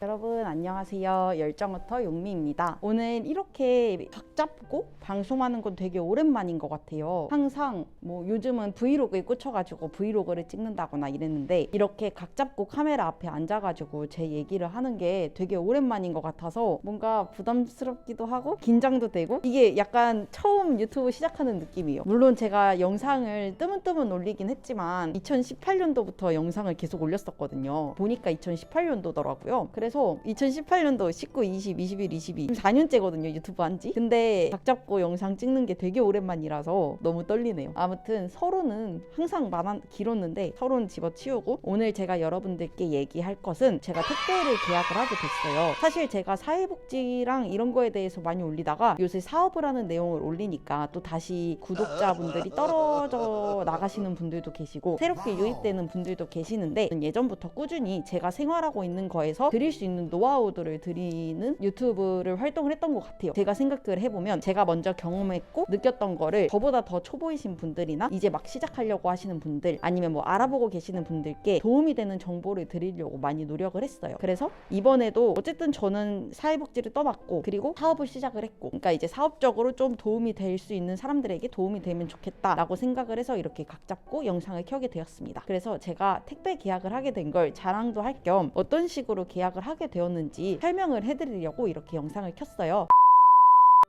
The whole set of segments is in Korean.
여러분 안녕하세요. 열정어터 용미입니다. 오늘 이렇게 각 잡고 방송하는 건 되게 오랜만인 것 같아요. 항상 뭐 요즘은 브이로그에 꽂혀가지고 브이로그를 찍는다거나 이랬는데 이렇게 각 잡고 카메라 앞에 앉아가지고 제 얘기를 하는 게 되게 오랜만인 것 같아서 뭔가 부담스럽기도 하고 긴장도 되고 이게 약간 처음 유튜브 시작하는 느낌이에요. 물론 제가 영상을 뜨문뜨문 올리긴 했지만 2018년도부터 영상을 계속 올렸었거든요. 보니까 2018년도더라고요. 그래서 2018년도 19, 20, 21, 22 4년째거든요 유튜브 한지. 근데 각 잡고 영상 찍는 게 되게 오랜만이라서 너무 떨리네요. 아무튼 서론은 항상 길었는데 서론 집어치우고 오늘 제가 여러분들께 얘기할 것은 제가 택배를 계약을 하게 됐어요. 사실 제가 사회복지랑 이런 거에 대해서 많이 올리다가 요새 사업을 하는 내용을 올리니까 또 다시 구독자분들이 떨어져 나가시는 분들도 계시고 새롭게 유입되는 분들도 계시는데 예전부터 꾸준히 제가 생활하고 있는 거에서 드릴 수 있는 노하우들을 드리는 유튜브를 활동을 했던 것 같아요. 제가 생각을 해보면 제가 먼저 경험했고 느꼈던 거를 저보다 더 초보이신 분들이나 이제 막 시작하려고 하시는 분들 아니면 뭐 알아보고 계시는 분들께 도움이 되는 정보를 드리려고 많이 노력을 했어요. 그래서 이번에도 어쨌든 저는 사회복지를 떠봤고 그리고 사업을 시작을 했고 그러니까 이제 사업적으로 좀 도움이 될 수 있는 사람들에게 도움이 되면 좋겠다라고 생각을 해서 이렇게 각 잡고 영상을 켜게 되었습니다. 그래서 제가 택배 계약을 하게 된 걸 자랑도 할 겸 어떤 식으로 계약을 하게 되었는지 설명을 해드리려고 이렇게 영상을 켰어요.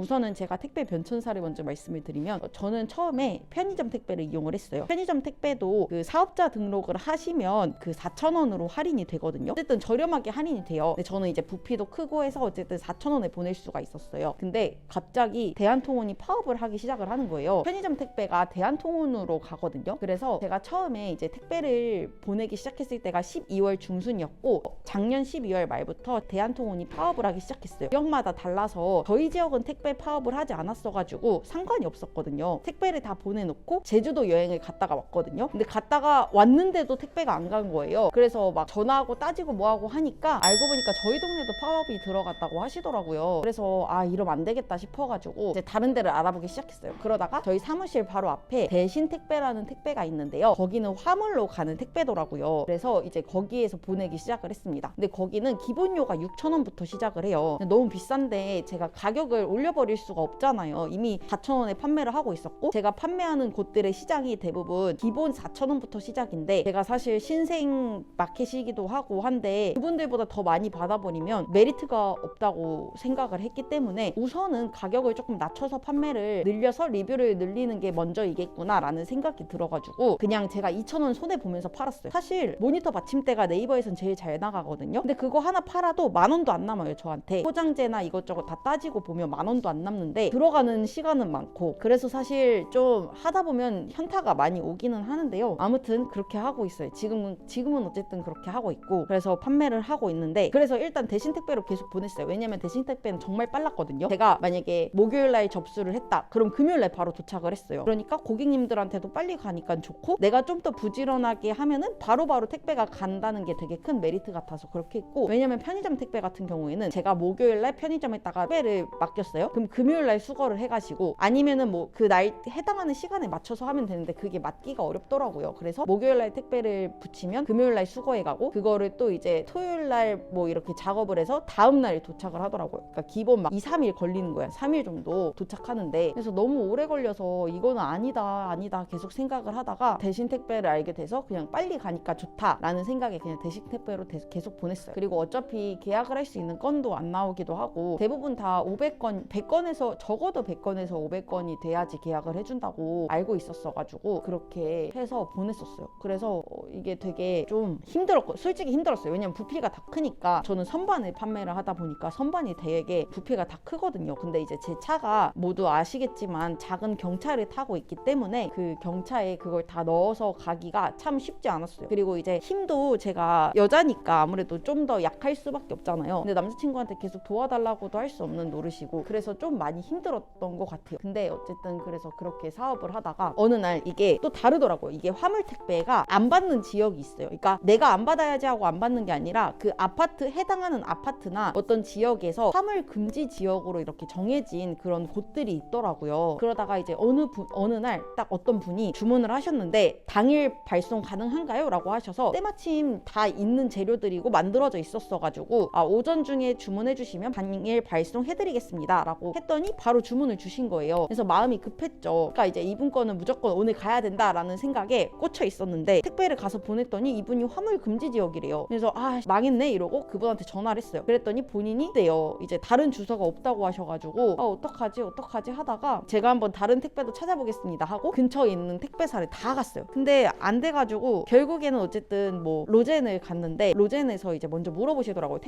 우선은 제가 택배 변천사를 먼저 말씀을 드리면 저는 처음에 편의점 택배를 이용을 했어요. 편의점 택배도 그 사업자 등록을 하시면 그 4,000원으로 할인이 되거든요. 어쨌든 저렴하게 할인이 돼요. 근데 저는 이제 부피도 크고 해서 어쨌든 4,000원에 보낼 수가 있었어요. 근데 갑자기 대한통운이 파업을 하기 시작을 하는 거예요. 편의점 택배가 대한통운으로 가거든요. 그래서 제가 처음에 이제 택배를 보내기 시작했을 때가 12월 중순이었고 작년 12월 말부터 대한통운이 파업을 하기 시작했어요. 지역마다 달라서 저희 지역은 택배 파업을 하지 않았어가지고 상관이 없었거든요. 택배를 다 보내놓고 제주도 여행을 갔다가 왔거든요. 근데 갔다가 왔는데도 택배가 안 간 거예요. 그래서 막 전화하고 따지고 뭐하고 하니까 알고 보니까 저희 동네도 파업이 들어갔다고 하시더라고요. 그래서 아 이러면 안 되겠다 싶어가지고 이제 다른 데를 알아보기 시작했어요. 그러다가 저희 사무실 바로 앞에 대신택배라는 택배가 있는데요. 거기는 화물로 가는 택배더라고요. 그래서 이제 거기에서 보내기 시작을 했습니다. 근데 거기는 기본료가 6,000원부터 시작을 해요. 너무 비싼데 제가 가격을 올려버릴 수가 없잖아요. 이미 4,000원에 판매를 하고 있었고 제가 판매하는 곳들의 시장이 대부분 기본 4,000원부터 시작인데 제가 사실 신생 마켓이기도 하고 한데 그분들보다 더 많이 받아버리면 메리트가 없다고 생각을 했기 때문에 우선은 가격을 조금 낮춰서 판매를 늘려서 리뷰를 늘리는 게 먼저이겠구나 라는 생각이 들어가지고 그냥 제가 2,000원 손해보면서 팔았어요. 사실 모니터 받침대가 네이버에선 제일 잘 나가거든요. 근데 그거 하나 팔아도 10,000원도 안 남아요 저한테. 포장재나 이것저것 다 따지고 보면 10,000원도 안 남는데 들어가는 시간은 많고 그래서 사실 좀 하다 보면 현타가 많이 오기는 하는데요. 아무튼 그렇게 하고 있어요. 지금은 어쨌든 그렇게 하고 있고 그래서 판매를 하고 있는데 그래서 일단 대신택배로 계속 보냈어요. 왜냐면 대신택배는 정말 빨랐거든요. 제가 만약에 목요일날 접수를 했다 그럼 금요일날 바로 도착을 했어요. 그러니까 고객님들한테도 빨리 가니까 좋고 내가 좀 더 부지런하게 하면은 바로바로 택배가 간다는 게 되게 큰 메리트 같아서 그렇게 했고 왜냐면 편의점 택배 같은 경우에는 제가 목요일날 편의점에다가 택배를 맡겼어요. 그럼 금요일날 수거를 해가시고 아니면은 뭐 그 날 해당하는 시간에 맞춰서 하면 되는데 그게 맞기가 어렵더라고요. 그래서 목요일날 택배를 붙이면 금요일날 수거해가고 그거를 또 이제 토요일날 뭐 이렇게 작업을 해서 다음날 도착을 하더라고요. 그러니까 기본 막 2, 3일 걸리는 거야. 3일 정도 도착하는데 그래서 너무 오래 걸려서 이거는 아니다 계속 생각을 하다가 대신 택배를 알게 돼서 그냥 빨리 가니까 좋다라는 생각에 그냥 대신 택배로 계속 보냈어요. 그리고 어차피 계약을 할 수 있는 건도 안 나오기도 하고 대부분 다 500건 100건에서 적어도 100건에서 500건이 돼야지 계약을 해준다고 알고 있었어가지고 그렇게 해서 보냈었어요. 그래서 이게 되게 좀 힘들었고 솔직히 힘들었어요. 왜냐면 부피가 다 크니까 저는 선반을 판매를 하다 보니까 선반이 되게 부피가 다 크거든요. 근데 이제 제 차가 모두 아시겠지만 작은 경차를 타고 있기 때문에 그 경차에 그걸 다 넣어서 가기가 참 쉽지 않았어요. 그리고 이제 힘도 제가 여자니까 아무래도 좀 더 약할 수밖에 없잖아요. 근데 남자친구한테 계속 도와달라고도 할 수 없는 노릇이고 그래서 그래서 좀 많이 힘들었던 것 같아요. 근데 어쨌든 그래서 그렇게 사업을 하다가 어느 날 이게 또 다르더라고요. 이게 화물 택배가 안 받는 지역이 있어요. 그러니까 내가 안 받아야지 하고 안 받는 게 아니라 그 아파트 해당하는 아파트나 어떤 지역에서 화물 금지 지역으로 이렇게 정해진 그런 곳들이 있더라고요. 그러다가 이제 어느 날 딱 어떤 분이 주문을 하셨는데 당일 발송 가능한가요? 라고 하셔서 때마침 다 있는 재료들이고 만들어져 있었어가지고 오전 중에 주문해 주시면 당일 발송해드리겠습니다 라고 했더니 바로 주문을 주신 거예요. 그래서 마음이 급했죠. 그러니까 이제 이분 거는 무조건 오늘 가야 된다라는 생각에 꽂혀 있었는데 택배를 가서 보냈더니 이분이 화물 금지 지역이래요. 그래서 망했네 이러고 그분한테 전화를 했어요. 그랬더니 본인이 그때요 이제 다른 주소가 없다고 하셔가지고 어떡하지 하다가 제가 한번 다른 택배도 찾아보겠습니다 하고 근처에 있는 택배사를 다 갔어요. 근데 안 돼가지고 결국에는 어쨌든 뭐 로젠을 갔는데 로젠에서 이제 먼저 물어보시더라고요.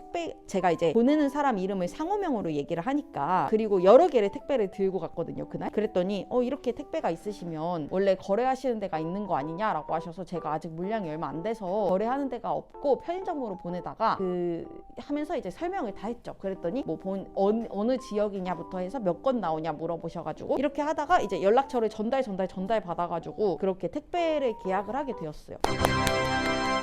제가 이제 보내는 사람 이름을 상호명으로 얘기를 하니까 그리고 여러 개의 택배를 들고 갔거든요 그날. 그랬더니 이렇게 택배가 있으시면 원래 거래하시는 데가 있는 거 아니냐라고 하셔서 제가 아직 물량이 얼마 안 돼서 거래하는 데가 없고 편의점으로 보내다가 하면서 이제 설명을 다 했죠. 그랬더니 뭐 어느 지역이냐부터 해서 몇 건 나오냐 물어보셔가지고 이렇게 하다가 이제 연락처를 전달 받아가지고 그렇게 택배를 계약을 하게 되었어요.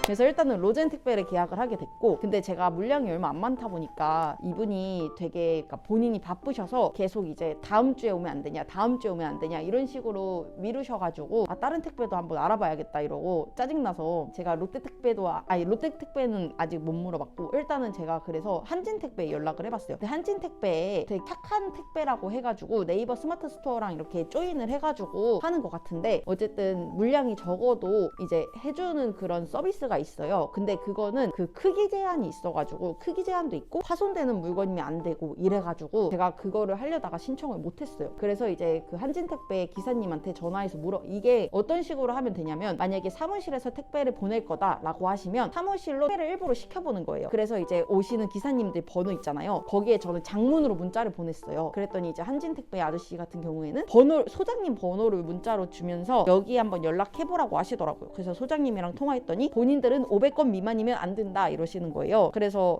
그래서 일단은 로젠 택배를 계약을 하게 됐고, 근데 제가 물량이 얼마 안 많다 보니까 이분이 되게 그러니까 본인이 바쁘셔서 계속 이제 다음 주에 오면 안 되냐 이런 식으로 미루셔가지고 다른 택배도 한번 알아봐야겠다 이러고 짜증나서 제가 롯데 택배는 아직 못 물어봤고 일단은 제가 그래서 한진 택배에 연락을 해봤어요. 근데 한진 택배에 되게 착한 택배라고 해가지고 네이버 스마트 스토어랑 이렇게 조인을 해가지고 하는 것 같은데 어쨌든 물량이 적어도 이제 해주는 그런 서비스가 있어요. 근데 그거는 그 크기 제한이 있어가지고 크기 제한도 있고 파손되는 물건이면 안 되고 이래가지고 제가 그거를 하려다가 신청을 못했어요. 그래서 이제 그 한진택배 기사님한테 전화해서 이게 어떤 식으로 하면 되냐면 만약에 사무실에서 택배를 보낼 거다라고 하시면 사무실로 택배를 일부러 시켜보는 거예요. 그래서 이제 오시는 기사님들 번호 있잖아요. 거기에 저는 장문으로 문자를 보냈어요. 그랬더니 이제 한진택배 아저씨 같은 경우에는 소장님 번호를 문자로 주면서 여기 한번 연락해보라고 하시더라고요. 그래서 소장님이랑 통화했더니 본인들은 500건 미만이면 안 된다 이러시는 거예요. 그래서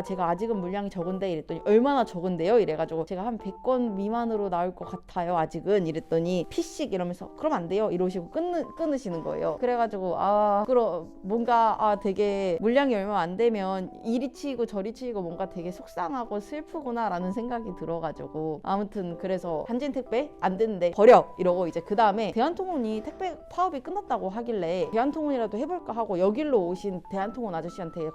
제가 아직은 물량이 적은데 이랬더니 얼마나 적은데요? 이래가지고 제가 한 100건 미만으로 나올 것 같아요 아직은 이랬더니 피식 이러면서 그럼 안 돼요 이러시고 끊으시는 거예요. 그래가지고 그럼 뭔가 되게 물량이 얼마 안 되면 이리 치이고 저리 치이고 뭔가 되게 속상하고 슬프구나 라는 생각이 들어가지고 아무튼 그래서 한진택배 안 되는데 버려 이러고 이제 그 다음에 대한통운이 택배 파업이 끝났다고 하길래 대한통운이라도 해볼까 하고 여길로 오신 대한통운 아저씨한테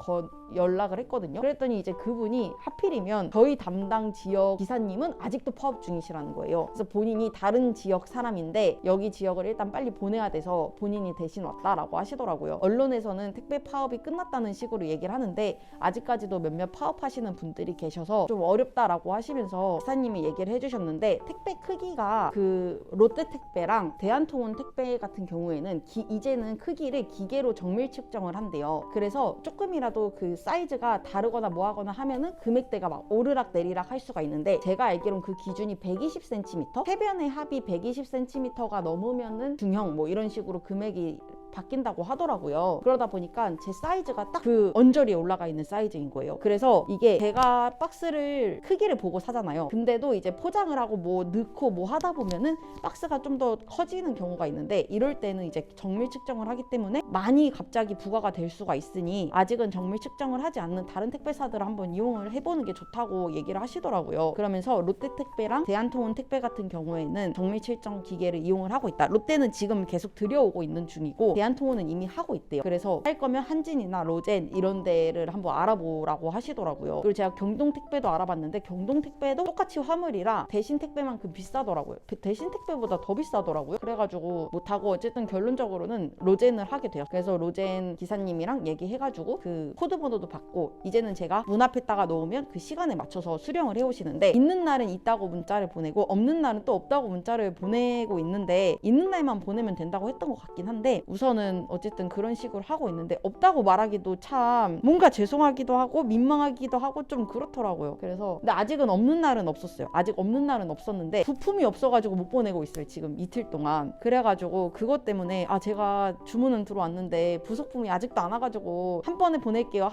연락을 했거든요. 그랬더니 이제 그분이 하필이면 저희 담당 지역 기사님은 아직도 파업 중이시라는 거예요. 그래서 본인이 다른 지역 사람인데 여기 지역을 일단 빨리 보내야 돼서 본인이 대신 왔다라고 하시더라고요. 언론에서는 택배 파업이 끝났다는 식으로 얘기를 하는데 아직까지도 몇몇 파업하시는 분들이 계셔서 좀 어렵다라고 하시면서 기사님이 얘기를 해주셨는데 택배 크기가 그 롯데택배랑 대한통운 택배 같은 경우에는 이제는 크기를 기계로 정밀 측정을 한대요. 그래서 조금이라도 그 사이즈가 다르거나 뭐하거나 하면은 금액대가 막 오르락 내리락 할 수가 있는데 제가 알기로는 그 기준이 120cm 해변의 합이 120cm가 넘으면은 중형 뭐 이런 식으로 금액이 바뀐다고 하더라고요. 그러다 보니까 제 사이즈가 딱 그 언저리에 올라가 있는 사이즈인 거예요. 그래서 이게 제가 박스를 크기를 보고 사잖아요. 근데도 이제 포장을 하고 뭐 넣고 뭐 하다 보면은 박스가 좀 더 커지는 경우가 있는데 이럴 때는 이제 정밀 측정을 하기 때문에 많이 갑자기 부과가 될 수가 있으니 아직은 정밀 측정을 하지 않는 다른 택배사들을 한번 이용을 해보는 게 좋다고 얘기를 하시더라고요. 그러면서 롯데택배랑 대한통운 택배 같은 경우에는 정밀 측정 기계를 이용을 하고 있다. 롯데는 지금 계속 들여오고 있는 중이고 대한통운은 이미 하고 있대요. 그래서 할 거면 한진이나 로젠 이런 데를 한번 알아보라고 하시더라고요. 그리고 제가 경동택배도 알아봤는데 경동택배도 똑같이 화물이라 대신택배만큼 비싸더라고요. 대신택배보다 더 비싸더라고요. 그래가지고 못하고 어쨌든 결론적으로는 로젠을 하게 돼요. 그래서 로젠 기사님이랑 얘기해가지고 그 코드 번호도 받고 이제는 제가 문 앞에다가 놓으면 그 시간에 맞춰서 수령을 해오시는데 있는 날은 있다고 문자를 보내고 없는 날은 또 없다고 문자를 보내고 있는데 있는 날만 보내면 된다고 했던 것 같긴 한데 우선 저는 어쨌든 그런 식으로 하고 있는데 없다고 말하기도 참 뭔가 죄송하기도 하고 민망하기도 하고 좀 그렇더라고요. 그래서 근데 아직은 없는 날은 없었어요. 아직 없는 날은 없었는데 부품이 없어가지고 못 보내고 있어요. 지금 이틀 동안. 그래가지고 그것 때문에 제가 주문은 들어왔는데 부속품이 아직도 안 와가지고 한 번에 보낼게요.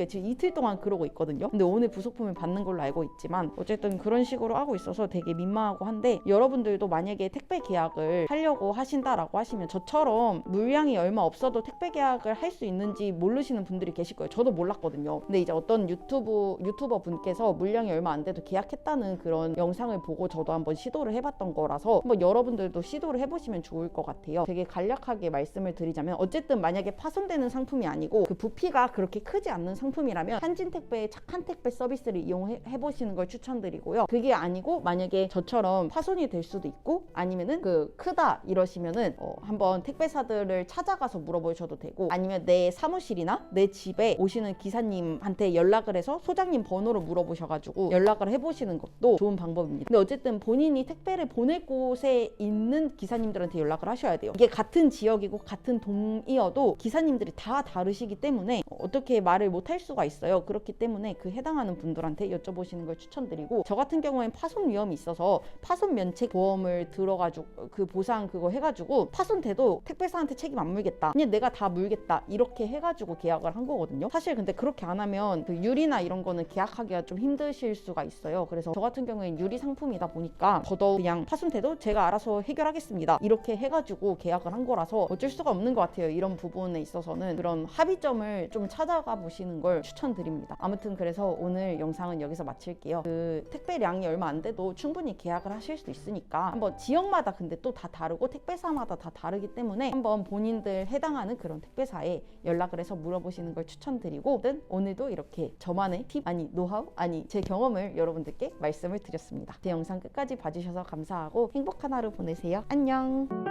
지금 이틀 동안 그러고 있거든요. 근데 오늘 부속품을 받는 걸로 알고 있지만 어쨌든 그런 식으로 하고 있어서 되게 민망하고 한데, 여러분들도 만약에 택배 계약을 하려고 하신다라고 하시면 저처럼 물량이 얼마 없어도 택배 계약을 할 수 있는지 모르시는 분들이 계실 거예요. 저도 몰랐거든요. 근데 이제 어떤 유튜버 분께서 물량이 얼마 안 돼도 계약했다는 그런 영상을 보고 저도 한번 시도를 해봤던 거라서 한번 여러분들도 시도를 해보시면 좋을 것 같아요. 되게 간략하게 말씀을 드리자면, 어쨌든 만약에 파손되는 상품이 아니고 그 부피가 그렇게 크지 않는 상품이라면 한진택배의 착한 택배 서비스를 이용해 보시는 걸 추천드리고요. 그게 아니고 만약에 저처럼 파손이 될 수도 있고 아니면은 그 크다 이러시면은 한번 택배사들을 찾아가서 물어보셔도 되고, 아니면 내 사무실이나 내 집에 오시는 기사님한테 연락을 해서 소장님 번호를 물어보셔가지고 연락을 해보시는 것도 좋은 방법입니다. 근데 어쨌든 본인이 택배를 보낼 곳에 있는 기사님들한테 연락을 하셔야 돼요. 이게 같은 지역이고 같은 동이어도 기사님들이 다 다르시기 때문에 어떻게 말을 못 할 수가 있어요. 그렇기 때문에 그 해당하는 분들한테 여쭤보시는 걸 추천드리고, 저 같은 경우엔 파손 위험이 있어서 파손 면책 보험을 들어가지고 그 보상 그거 해가지고 파손돼도 택배사한테 책임 안 물겠다, 그냥 내가 다 물겠다, 이렇게 해가지고 계약을 한 거거든요. 사실 근데 그렇게 안 하면 그 유리나 이런 거는 계약하기가 좀 힘드실 수가 있어요. 그래서 저 같은 경우엔 유리 상품이다 보니까 더더욱 그냥 파손돼도 제가 알아서 해결하겠습니다, 이렇게 해가지고 계약을 한 거라서 어쩔 수가 없는 것 같아요. 이런 부분에 있어서는 그런 합의점을 좀 찾아가 보시는 걸 추천드립니다. 아무튼 그래서 오늘 영상은 여기서 마칠게요. 그 택배량이 얼마 안 돼도 충분히 계약을 하실 수 있으니까 한번 지역마다 근데 또 다 다르고 택배사마다 다 다르기 때문에 한번 본인들 해당하는 그런 택배사에 연락을 해서 물어보시는 걸 추천드리고, 오늘도 이렇게 저만의 팁 노하우 제 경험을 여러분들께 말씀을 드렸습니다. 제 영상 끝까지 봐주셔서 감사하고 행복한 하루 보내세요. 안녕.